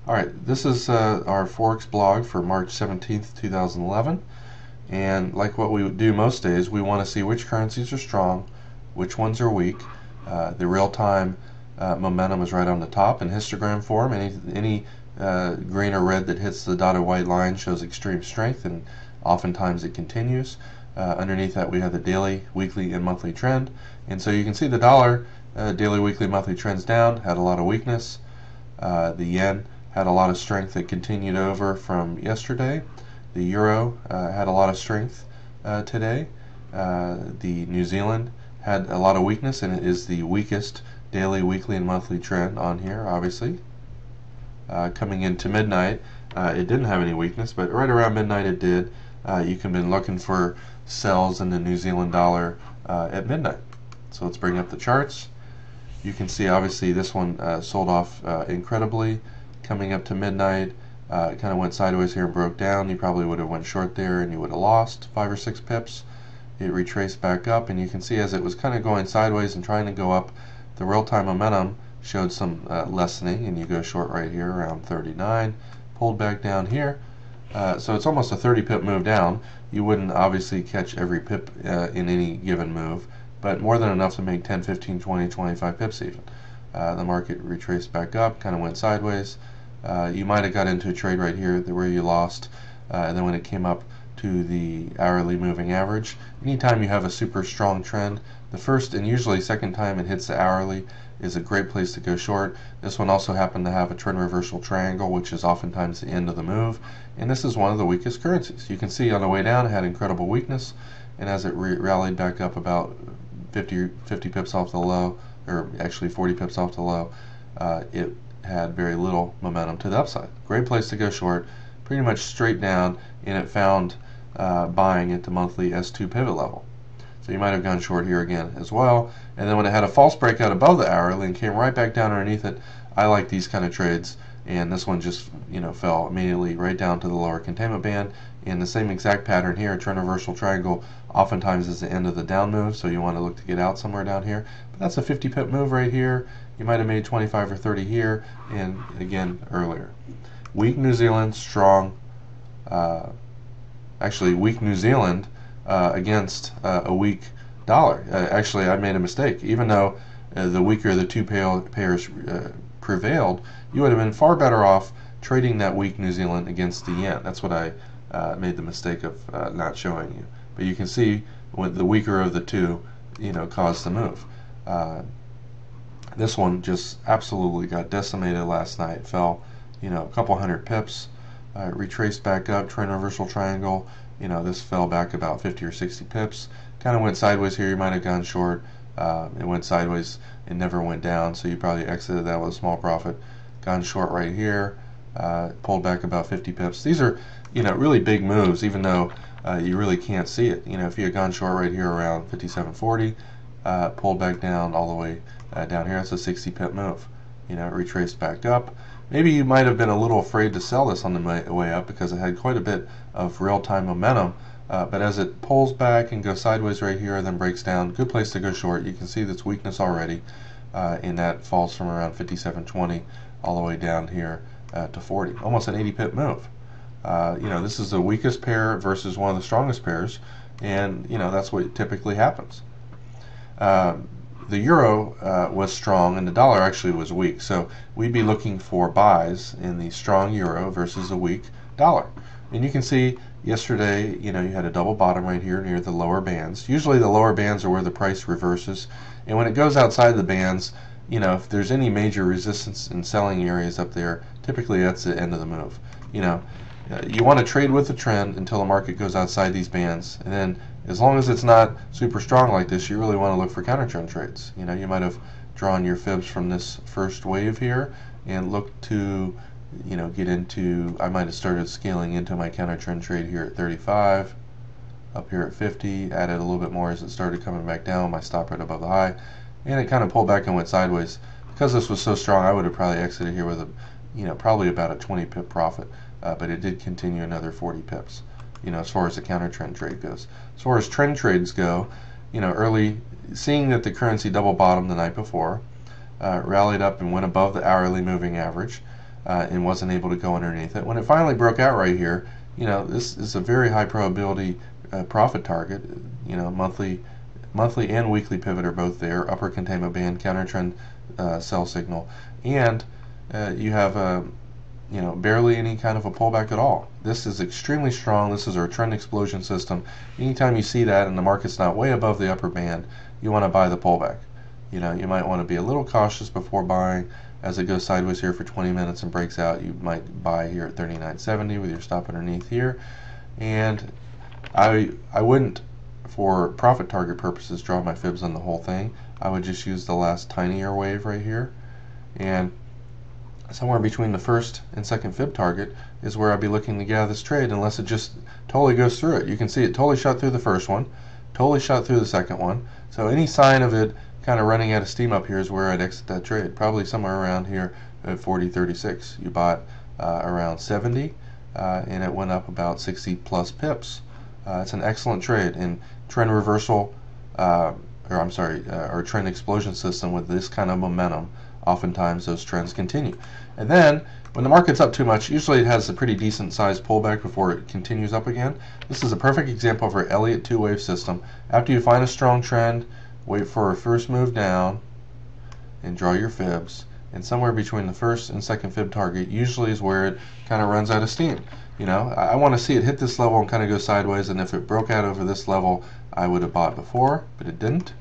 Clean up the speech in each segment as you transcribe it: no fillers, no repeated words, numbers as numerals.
Alright, this is our Forex blog for March 17th, 2011. And like what we do most days, we want to see which currencies are strong, which ones are weak. The real-time momentum is right on the top in histogram form. Any green or red that hits the dotted white line shows extreme strength, and oftentimes it continues. Underneath that we have the daily, weekly, and monthly trend. And so you can see the dollar, daily, weekly, monthly trends down, had a lot of weakness. The yen had a lot of strength that continued over from yesterday. The euro had a lot of strength today. The New Zealand had a lot of weakness, and it is the weakest daily, weekly, and monthly trend on here, obviously. Coming into midnight, it didn't have any weakness, but right around midnight it did. You can be looking for sells in the New Zealand dollar at midnight. So let's bring up the charts. You can see obviously this one sold off incredibly. Coming up to midnight, it kind of went sideways here and broke down. You probably would have went short there and you would have lost 5 or 6 pips. It retraced back up, and you can see as it was kind of going sideways and trying to go up, the real-time momentum showed some lessening, and you go short right here around 39, pulled back down here. So it's almost a 30 pip move down. You wouldn't obviously catch every pip in any given move, but more than enough to make 10, 15, 20, 25 pips even. The market retraced back up, kind of went sideways. You might have got into a trade right here where you lost, and then when it came up to the hourly moving average, anytime you have a super strong trend, the first and usually second time it hits the hourly is a great place to go short. This one also happened to have a trend reversal triangle, which is oftentimes the end of the move, and this is one of the weakest currencies. You can see on the way down it had incredible weakness, and as it rallied back up about 50 pips off the low, or actually 40 pips off the low, it had very little momentum to the upside. Great place to go short, pretty much straight down, and it found buying at the monthly S2 pivot level. So you might have gone short here again as well. And then when it had a false breakout above the hourly and came right back down underneath it, I like these kind of trades, and this one just fell immediately right down to the lower containment band. And the same exact pattern here, trend reversal triangle, oftentimes is the end of the down move, so you want to look to get out somewhere down here. But that's a 50 pip move right here. You might have made 25 or 30 here, and again earlier. Weak New Zealand, strong, actually weak New Zealand against a weak dollar. Actually, I made a mistake. Even though the weaker of the two pairs prevailed, you would have been far better off trading that weak New Zealand against the yen. That's what I made the mistake of not showing you. But you can see when the weaker of the two, caused the move. This one just absolutely got decimated last night. Fell, a couple hundred pips. Retraced back up, trend reversal triangle. This fell back about 50 or 60 pips. Kind of went sideways here. You might have gone short. It went sideways and never went down, so you probably exited that with a small profit. Gone short right here. Pulled back about 50 pips. These are, really big moves, even though you really can't see it. If you had gone short right here around 57.40, pulled back down all the way down here, that's a 60 pip move. Retraced back up. Maybe you might have been a little afraid to sell this on the way up because it had quite a bit of real-time momentum, but as it pulls back and goes sideways right here and then breaks down, good place to go short. You can see this weakness already, and that falls from around 57.20 all the way down here to 40, almost an 80 pip move. This is the weakest pair versus one of the strongest pairs, and that's what typically happens. The euro was strong and the dollar actually was weak, so we'd be looking for buys in the strong euro versus the weak dollar. And you can see yesterday, you had a double bottom right here near the lower bands. Usually the lower bands are where the price reverses, and when it goes outside the bands, if there's any major resistance in selling areas up there, typically that's the end of the move. You want to trade with the trend until the market goes outside these bands, and then as long as it's not super strong like this, you really want to look for counter trend trades. You might have drawn your fibs from this first wave here and look to get into, I might have started scaling into my counter trend trade here at 35, up here at 50, added a little bit more as it started coming back down, my stop right above the high, and it kind of pulled back and went sideways. Because this was so strong, I would have probably exited here with probably about a 20 pip profit, but it did continue another 40 pips. As far as the counter trend trade goes. As far as trend trades go, early, seeing that the currency double bottomed the night before, rallied up and went above the hourly moving average. and wasn't able to go underneath it. When it finally broke out right here, this is a very high probability profit target. Monthly and weekly pivot are both there. Upper containment band, counter trend sell signal, and you have barely any kind of a pullback at all. This is extremely strong. This is our trend explosion system. Anytime you see that and the market's not way above the upper band, you want to buy the pullback. You might want to be a little cautious before buying. As it goes sideways here for 20 minutes and breaks out, you might buy here at 39.70 with your stop underneath here. And I wouldn't, for profit target purposes, draw my fibs on the whole thing. I would just use the last tinier wave right here, and somewhere between the first and second fib target is where I'd be looking to get out of this trade, unless it just totally goes through it. You can see it totally shot through the first one, totally shot through the second one. So any sign of it kind of running out of steam up here is where I'd exit that trade, probably somewhere around here at 40.36. You bought around 70, and it went up about 60 plus pips. It's an excellent trade. In trend reversal, or trend explosion system with this kind of momentum, oftentimes those trends continue. And then when the market's up too much, usually it has a pretty decent sized pullback before it continues up again. This is a perfect example of our Elliott two-wave system. After you find a strong trend, wait for a first move down and draw your fibs, and somewhere between the first and second fib target usually is where it kind of runs out of steam. I want to see it hit this level and kind of go sideways, and if it broke out over this level, I would have bought before, but it didn't.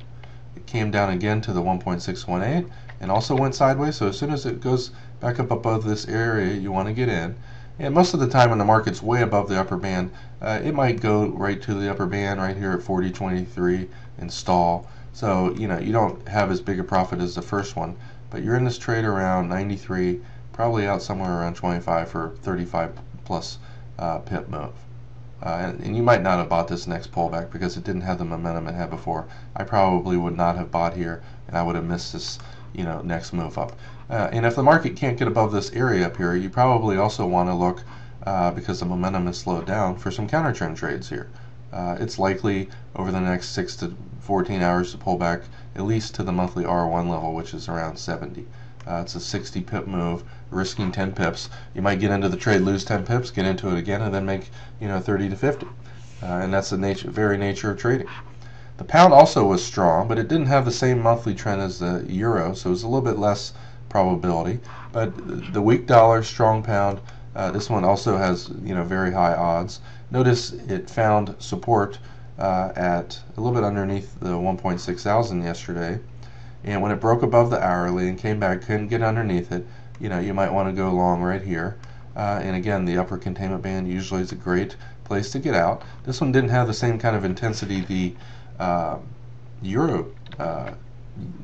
It came down again to the 1.618 and also went sideways. So as soon as it goes back up above this area, you want to get in. And most of the time when the market's way above the upper band, it might go right to the upper band right here at 40.23 and stall. So you don't have as big a profit as the first one, but you're in this trade around 93, probably out somewhere around 25 for 35 plus pip move. And you might not have bought this next pullback because it didn't have the momentum it had before. I probably would not have bought here, and I would have missed this next move up. And if the market can't get above this area up here, you probably also want to look, because the momentum has slowed down, for some counter trend trades here. It's likely over the next 6 to 14 hours to pull back at least to the monthly R1 level, which is around 70. It's a 60 pip move, risking 10 pips. You might get into the trade, lose 10 pips, get into it again, and then make 30 to 50. And that's the very nature of trading. The pound also was strong, but it didn't have the same monthly trend as the euro, so it was a little bit less probability. But the weak dollar, strong pound, this one also has very high odds. Notice it found support at a little bit underneath the 1.6 thousand yesterday, and when it broke above the hourly and came back, couldn't get underneath it, you might want to go long right here. And again, the upper containment band usually is a great place to get out. This one didn't have the same kind of intensity the euro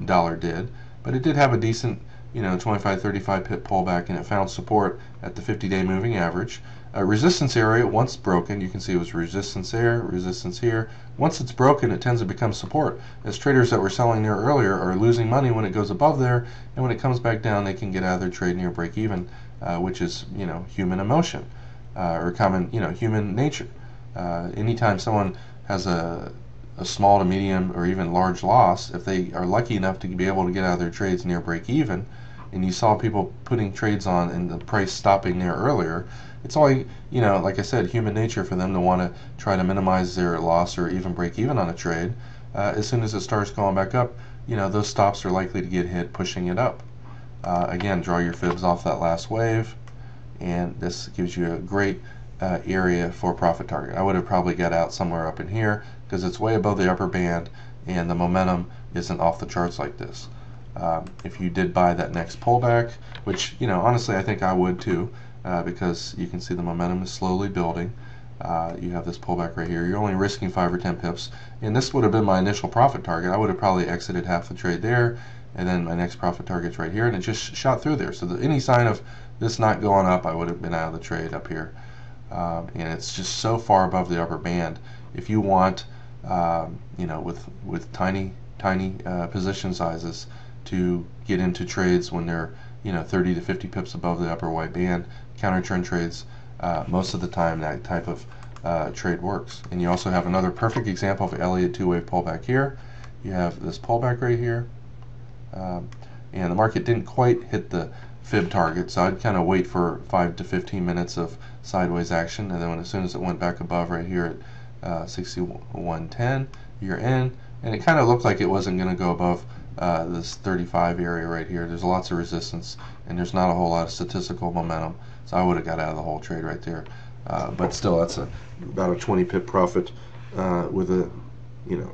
dollar did, but it did have a decent 25-35 pip pullback, and it found support at the 50-day moving average. Resistance area, once broken, you can see it was resistance there, resistance here. Once it's broken, it tends to become support, as traders that were selling there earlier are losing money when it goes above there, and when it comes back down, they can get out of their trade near break even, which is human emotion, or common human nature. Anytime someone has a small to medium or even large loss, if they are lucky enough to be able to get out of their trades near break even, and you saw people putting trades on and the price stopping there earlier, it's only, like I said, human nature for them to want to try to minimize their loss or even break even on a trade. As soon as it starts going back up, those stops are likely to get hit, pushing it up. Again, draw your fibs off that last wave, and this gives you a great area for profit target. I would have probably got out somewhere up in here because it's way above the upper band and the momentum isn't off the charts like this. If you did buy that next pullback, which honestly I think I would too, because you can see the momentum is slowly building. You have this pullback right here. You're only risking 5 or 10 pips, and this would have been my initial profit target. I would have probably exited half the trade there, and then my next profit target's right here, and it just shot through there. So any sign of this not going up, I would have been out of the trade up here. And it's just so far above the upper band. If you want, with tiny position sizes to get into trades when they're 30 to 50 pips above the upper white band, counter trend trades, most of the time that type of trade works. And you also have another perfect example of Elliott two-wave pullback here. You have this pullback right here, and the market didn't quite hit the fib target, so I'd kind of wait for 5 to 15 minutes of sideways action, and then as soon as it went back above right here at 61.10, you're in, and it kind of looked like it wasn't going to go above this 35 area right here. There's lots of resistance, and there's not a whole lot of statistical momentum, so I would have got out of the whole trade right there. But still, that's about a 20 pip profit with a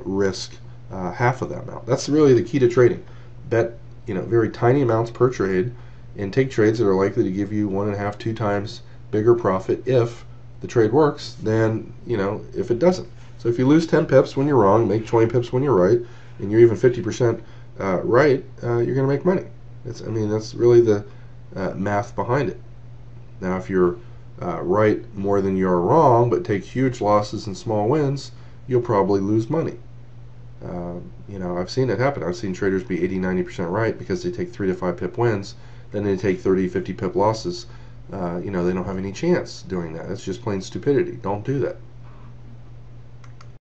risk half of that amount. That's really the key to trading. Bet very tiny amounts per trade, and take trades that are likely to give you 1.5, 2 times bigger profit if the trade works than if it doesn't. So if you lose 10 pips when you're wrong, make 20 pips when you're right, and you're even 50% right, you're going to make money. That's really the math behind it. Now, if you're right more than you're wrong, but take huge losses and small wins, you'll probably lose money. I've seen it happen. I've seen traders be 80-90% right because they take 3 to 5 pip wins, then they take 30-50 pip losses. They don't have any chance doing that. It's just plain stupidity. Don't do that.